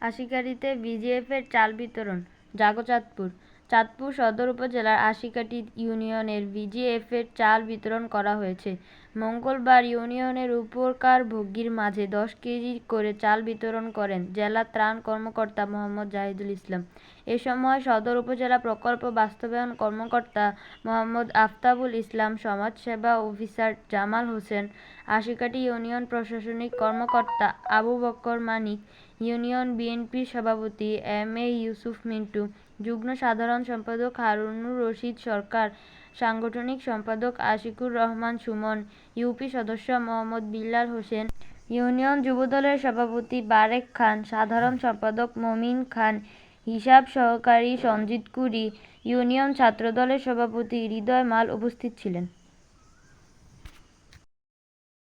আশিকাটিতে বিজিএফের চাল বিতরণ। চাঁদপুর সদর উপজেলার আশিকাটি ইউনিয়নের বিজিএফের চাল বিতরণ করা হয়েছে। মঙ্গলবার ইউনিয়নের উপকারভোগীর মাঝে ১০ কেজি করে চাল বিতরণ করেন জেলা ত্রাণ কর্মকর্তা মোহাম্মদ জাহিদুল ইসলাম। এ সময় সদর উপজেলা প্রকল্প বাস্তবায়ন কর্মকর্তা মোহাম্মদ আফতাবুল ইসলাম, সমাজসেবা অফিসার জামাল হোসেন, আশিকাটি ইউনিয়ন প্রশাসনিক কর্মকর্তা আবু বক্কর মানিক, ইউনিয়ন বিএনপির সভাপতি এম.এ ইউসুফ মিন্টু, যুগ্ম সাধারণ সম্পাদক হারুনুর রশিদ সরকার, সাংগঠনিক সম্পাদক আশিকুর রহমান সুমন, ইউপি সদস্য মোহাম্মদ বিল্লাল হোসেন, ইউনিয়ন যুবদলের সভাপতি বারেক খান, সাধারণ সম্পাদক মমিন খান, হিসাব সহকারী সঞ্জিত কুরি, ইউনিয়ন ছাত্রদলের সভাপতি হৃদয় মাল উপস্থিত ছিলেন।